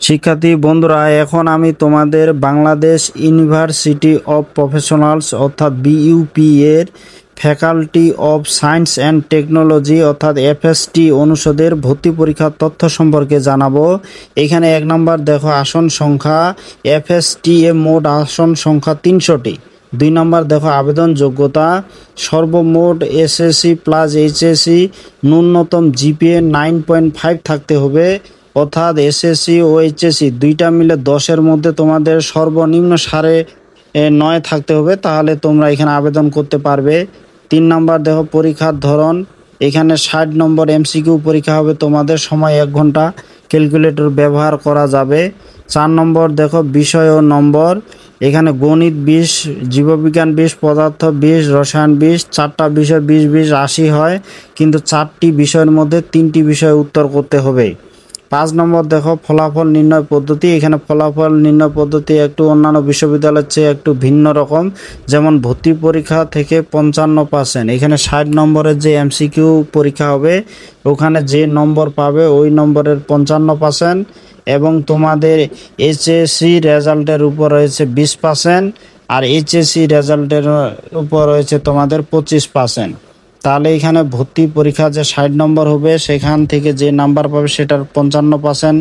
শিক্ষার্থী বন্ধুরা, এখন আমি তোমাদের বাংলাদেশ ইউনিভার্সিটি অব প্রফেশনালস অর্থাৎ বিইউপি এর faculty of science and technology অর্থাৎ এফএসটি অনুষদের ভর্তি পরীক্ষার তথ্য সম্পর্কে জানাবো। এখানে 1 নম্বর দেখো আসন সংখ্যা, এফএসটি এ মোট আসন সংখ্যা 300টি। 2 নম্বর দেখো আবেদন যোগ্যতা, সর্বমোট এসএসসি প্লাস এইচএসসি, ন্যূনতম জিপিএ 9.5 থাকতে হবে, অর্থাৎ এসএসসি ও এইচএসসি দুইটা মিলে 10-এর মধ্যে তোমাদের সর্বনিম্ন 9.5 থাকতে হবে, তাহলে তোমরা এখানে আবেদন করতে পারবে। 3 নম্বর দেখো পরীক্ষার ধরন, এখানে 60 নম্বর এমসিকিউ পরীক্ষা হবে, তোমাদের সময় 1 ঘন্টা, ক্যালকুলেটর ব্যবহার করা যাবে। 4 নম্বর দেখো বিষয় ও নম্বর, এখানে গণিত 20, জীববিজ্ঞান 20, পদার্থ 20, রসায়ন 20, 4টা বিষয় 20-20 80 হয়, কিন্তু 4টি বিষয়ের মধ্যে 3টি বিষয় উত্তর করতে হবে। 5 নম্বর দেখো ফলাফল নির্ণয় পদ্ধতি, এখানে ফলাফল নির্ণয় পদ্ধতি একটু অন্যান্য বিশ্ববিদ্যালয়ের চেয়ে একটু ভিন্ন রকম। যেমন ভর্তি পরীক্ষা থেকে 55%, এখানে 60 নম্বরের যে এমসিকিউ পরীক্ষা হবে ওখানে যে নম্বর পাবে ওই নম্বরের 55%, এবং তোমাদের এইচএসসি রেজাল্টের উপর রয়েছে 20%, আর এইচএসসি রেজাল্টের উপর রয়েছে তোমাদের 25%। তাহলে এখানে ভর্তি পরীক্ষা যে 60 নম্বর হবে সেখান থেকে যে নাম্বার পাবে সেটার 55%,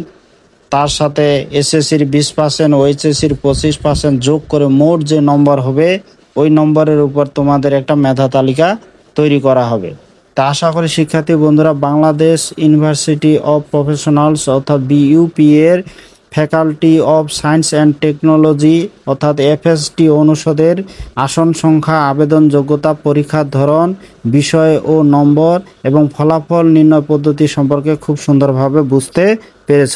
তার সাথে এসএসসির 20%, ওএইচএসসির 25% যোগ করে মোট যে নম্বর হবে ওই নম্বরের উপর তোমাদের একটা মেধা তালিকা তৈরি করা হবে। তা আশা করি শিক্ষার্থী বন্ধুরা বাংলাদেশ ইউনিভার্সিটি অব প্রফেশনালস অর্থাৎ বিইউপি এর faculty of science and technology অর্থাৎ এফএসটি অনুষদের আসন সংখ্যা, আবেদন যোগ্যতা, পরীক্ষার ধরন, বিষয় ও নম্বর এবং ফলাফল নির্ণয় পদ্ধতি সম্পর্কে খুব সুন্দরভাবে বুঝতে পেরেছ।